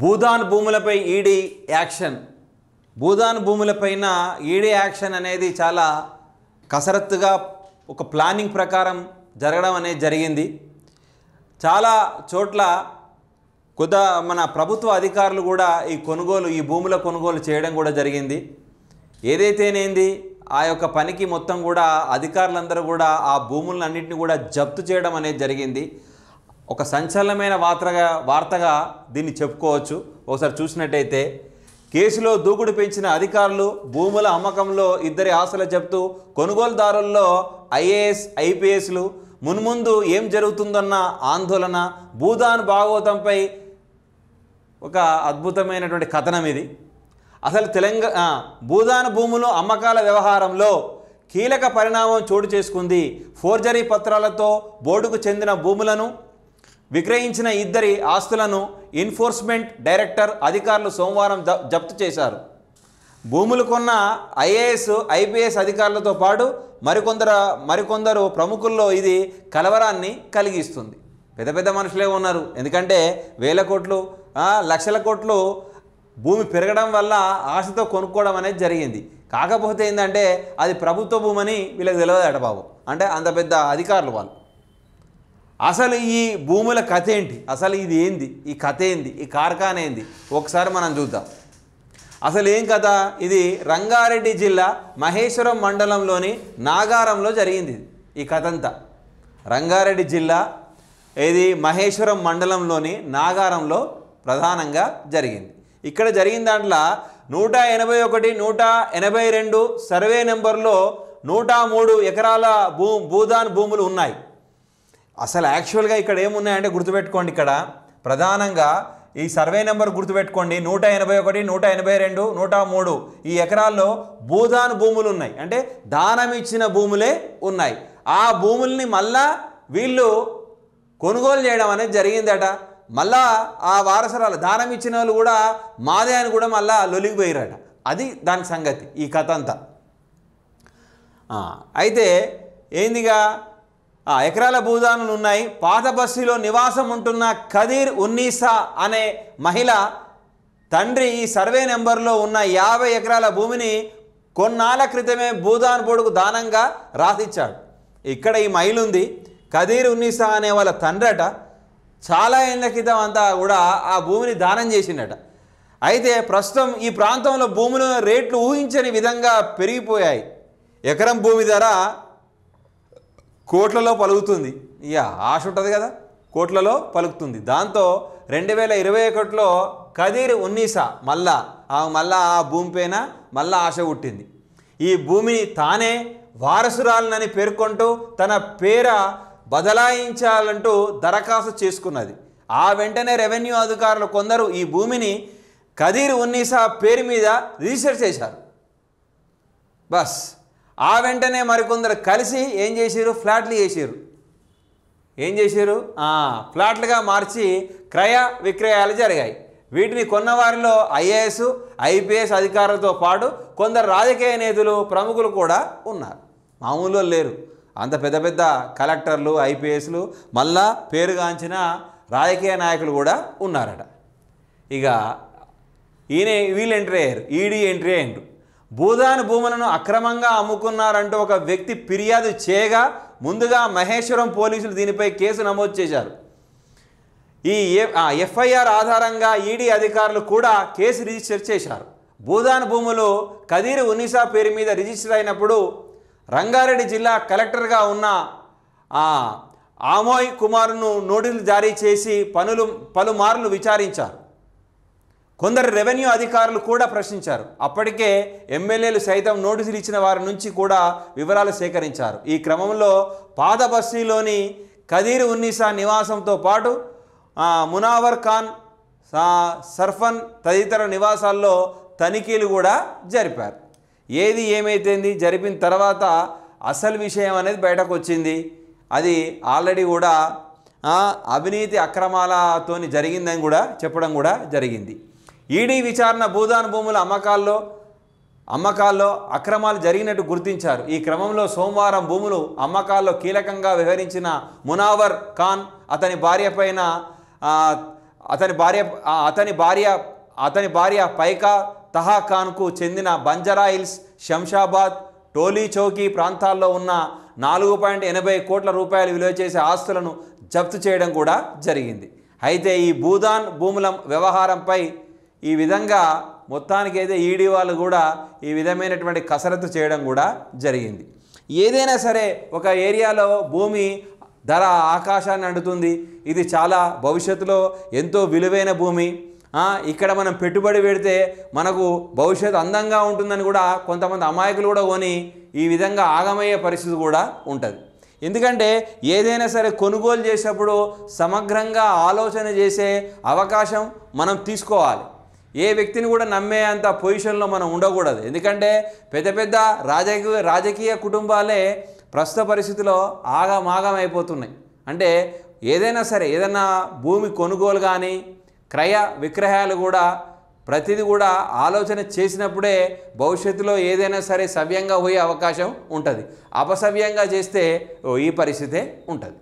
భూదాన్ భూములపై ED action. Bhoodan భూములపైన ED action అనేది చాలా కసరత్తుగా ఒక ప్లానింగ్ ప్రకారం జరగడం అనేది జరిగింది. చాలా చోట్ల మన ప్రభుత్వ అధికారులు కూడా ఈ భూముల కొనుగోలు చేయడం కూడా జరిగింది. ఏదైతేనేంది ఆ యొక్క పనికి మొత్తం కూడా అధికారులందరూ కూడా ఆ భూములన్నింటినీ కూడా జప్తు చేయడం అనేది జరిగింది. ఒక సంచలనమైన వార్తగా దీన్ని చెప్పుకోవచ్చు. ఒకసారి చూసినట్టయితే కేసులో దూకుడు పెంచిన అధికారులు, భూముల అమ్మకంలో ఇద్దరి ఆస్తుల జప్తు, కొనుగోలుదారుల్లో ఐఏఎస్ ఐపీఎస్లు, మున్ముందు ఏం జరుగుతుందన్న ఆందోళన, భూదాన్ భాగవతంపై ఒక అద్భుతమైనటువంటి కథనం ఇది. అసలు భూదాన్ భూములు అమ్మకాల వ్యవహారంలో కీలక పరిణామం చోటు చేసుకుంది. ఫోర్జరీ పత్రాలతో బోర్డుకు చెందిన భూములను విక్రయించిన ఇద్దరి ఆస్తులను ఎన్ఫోర్స్మెంట్ డైరెక్టర్ అధికారులు సోమవారం జప్తు చేశారు. భూములు కొన్న ఐఏఎస్ ఐపీఎస్ అధికారులతో పాటు మరికొందరు ప్రముఖుల్లో ఇది కలవరాన్ని కలిగిస్తుంది. పెద్ద పెద్ద మనుషులే ఉన్నారు. ఎందుకంటే వేల కోట్లు లక్షల కోట్లు భూమి పెరగడం వల్ల ఆశతో కొనుక్కోవడం అనేది జరిగింది. కాకపోతే ఏంటంటే అది ప్రభుత్వ భూమని వీళ్ళకి తెలియదట బాబు. అంటే అంత పెద్ద అధికారులు వాళ్ళు. అసలు ఈ భూముల కథ ఏంటి, అసలు ఇది ఏంది, ఈ కథ ఏంది, ఈ కార్ఖాన ఏంది ఒకసారి మనం చూద్దాం. అసలు ఏం కథ ఇది? రంగారెడ్డి జిల్లా మహేశ్వరం మండలంలోని నాగారంలో జరిగింది ఈ కథ అంతా. రంగారెడ్డి జిల్లా ఇది మహేశ్వరం మండలంలోని నాగారంలో ప్రధానంగా జరిగింది. ఇక్కడ జరిగిన దాంట్లో 181, 182 సర్వే నెంబర్లో 103 ఎకరాల భూదాన్ భూములు ఉన్నాయి. అసలు యాక్చువల్గా ఇక్కడ ఏమున్నాయంటే గుర్తుపెట్టుకోండి. ఇక్కడ ప్రధానంగా ఈ సర్వే నెంబర్ గుర్తుపెట్టుకోండి. 181, 182, 103 ఈ ఎకరాల్లో భూదాన్ భూములు ఉన్నాయి. అంటే దానం ఇచ్చిన భూములే ఉన్నాయి. ఆ భూముల్ని మళ్ళా వీళ్ళు కొనుగోలు చేయడం అనేది జరిగిందట. మళ్ళా ఆ వారసరాలు దానం ఇచ్చిన వాళ్ళు కూడా మాదే అని కూడా మళ్ళా లొలిగిపోయారట. అది దాని సంగతి, ఈ కథ అంతా. అయితే ఏందిగా ఎకరాల భూదానులు ఉన్నాయి. పాత బస్తీలో నివాసం ఉంటున్న ఖదీర్ ఉన్నీసా అనే మహిళ తండ్రి ఈ సర్వే నెంబర్లో ఉన్న 50 ఎకరాల భూమిని కొన్నాళ్ళ క్రితమే భూదాన్ బోర్డుకు దానంగా రాసిచ్చాడు. ఇక్కడ ఈ మహిళ ఉంది, ఖదీర్ ఉన్నీసా అనే వాళ్ళ తండ్రి అట. చాలా ఏళ్ళ క్రితం అంతా కూడా ఆ భూమిని దానం చేసిండట. అయితే ప్రస్తుతం ఈ ప్రాంతంలో భూముల రేట్లు ఊహించని విధంగా పెరిగిపోయాయి. ఎకరం భూమి ధర కోట్లలో పలుకుతుంది. ఇక ఆశ ఉంటుంది కదా, కోట్లలో పలుకుతుంది. దాంతో 2021లో ఖదీర్ ఉన్నీసా మళ్ళా ఆ భూమి పైన మళ్ళా ఆశ పుట్టింది. ఈ భూమిని తానే వారసురాలనని పేర్కొంటూ తన పేర బదలాయించాలంటూ దరఖాస్తు చేసుకున్నది. ఆ వెంటనే రెవెన్యూ అధికారులు కొందరు ఈ భూమిని ఖదీర్ ఉన్నీసా పేరు మీద రిజిస్టర్ చేశారు. బస్ ఆ వెంటనే మరికొందరు కలిసి ఏం చేశారు, ఫ్లాట్లు చేశారు. ఫ్లాట్లుగా మార్చి క్రయ విక్రయాలు జరిగాయి. వీటిని కొన్నవారిలో ఐఏఎస్ ఐపీఎస్ అధికారులతో పాటు కొందరు రాజకీయ నేతలు ప్రముఖులు కూడా ఉన్నారు. మామూలు లేరు, అంత పెద్ద పెద్ద కలెక్టర్లు ఐపీఎస్లు మళ్ళా పేరుగాంచిన రాజకీయ నాయకులు కూడా ఉన్నారట. ఇక వీళ్ళు ఎంట్రీ అయ్యారు, ఈడీ ఎంట్రీ అయ్యారు. భూదాన్ భూములను అక్రమంగా అమ్ముకున్నారంటూ ఒక వ్యక్తి ఫిర్యాదు చేయగా ముందుగా మహేశ్వరం పోలీసులు దీనిపై కేసు నమోదు చేశారు. ఈ ఎఫ్ఐఆర్ ఆధారంగా ఈడీ అధికారులు కూడా కేసు రిజిస్టర్ చేశారు. భూదాన్ భూములు ఖదీర్ ఉన్నీసా పేరు మీద రిజిస్టర్ అయినప్పుడు రంగారెడ్డి జిల్లా కలెక్టర్గా ఉన్న ఆమోయ్ కుమార్ను నోటీసులు జారీ చేసి పలుమార్లు విచారించారు. కొందరు రెవెన్యూ అధికారులు కూడా ప్రశ్నించారు. అప్పటికే ఎమ్మెల్యేలు సైతం నోటీసులు ఇచ్చిన వారి నుంచి కూడా వివరాలు సేకరించారు. ఈ క్రమంలో పాత బస్తీలోని ఖదీర్ ఉన్నీసా నివాసంతో పాటు మునావర్ ఖాన్, సర్ఫన్ తదితర నివాసాల్లో తనిఖీలు కూడా జరిపారు. ఏది ఏమైతేంది, జరిపిన తర్వాత అసలు విషయం అనేది బయటకు వచ్చింది. అది ఆల్రెడీ కూడా అవినీతి అక్రమాలతో జరిగిందని కూడా చెప్పడం కూడా జరిగింది. ఈడీ విచారణ భూదాన్ భూముల అమ్మకాల్లో అక్రమాలు జరిగినట్టు గుర్తించారు. ఈ క్రమంలో సోమవారం భూములు అమ్మకాల్లో కీలకంగా వ్యవహరించిన మునావర్ ఖాన్, అతని భార్య పైన అతని భార్య పైకా తహా ఖాన్కు చెందిన బంజారా హిల్స్, శంషాబాద్, టోలీ చౌకీ ప్రాంతాల్లో ఉన్న 4.80 కోట్ల రూపాయలు విలువ చేసే ఆస్తులను జప్తు చేయడం కూడా జరిగింది. అయితే ఈ భూదాన్ భూముల వ్యవహారంపై ఈ విధంగా మొత్తానికైతే ఈడీ వాళ్ళు కూడా ఈ విధమైనటువంటి కసరత్తు చేయడం కూడా జరిగింది. ఏదైనా సరే ఒక ఏరియాలో భూమి ధర ఆకాశాన్ని అంటుతుంది, ఇది చాలా భవిష్యత్తులో ఎంతో విలువైన భూమి, ఇక్కడ మనం పెట్టుబడి పెడితే మనకు భవిష్యత్తు అందంగా ఉంటుందని కూడా కొంతమంది అమాయకులు కూడా కొని ఈ విధంగా ఆగమయ్యే పరిస్థితి కూడా ఉంటుంది. ఎందుకంటే ఏదైనా సరే కొనుగోలు చేసేటప్పుడు సమగ్రంగా ఆలోచన చేసే అవకాశం మనం తీసుకోవాలి. ఏ వ్యక్తిని కూడా నమ్మే అంత పొజిషన్లో మనం ఉండకూడదు. ఎందుకంటే పెద్ద పెద్ద రాజకీయ కుటుంబాలే ప్రస్తుత పరిస్థితిలో ఆగమాగం అయిపోతున్నాయి. అంటే ఏదైనా సరే ఏదైనా భూమి కొనుగోలు కానీ క్రయ విక్రయాలు కూడా ప్రతిదీ కూడా ఆలోచన చేసినప్పుడే భవిష్యత్తులో ఏదైనా సరే సవ్యంగా పోయే అవకాశం ఉంటుంది. అపసవ్యంగా చేస్తే ఈ పరిస్థితే ఉంటుంది.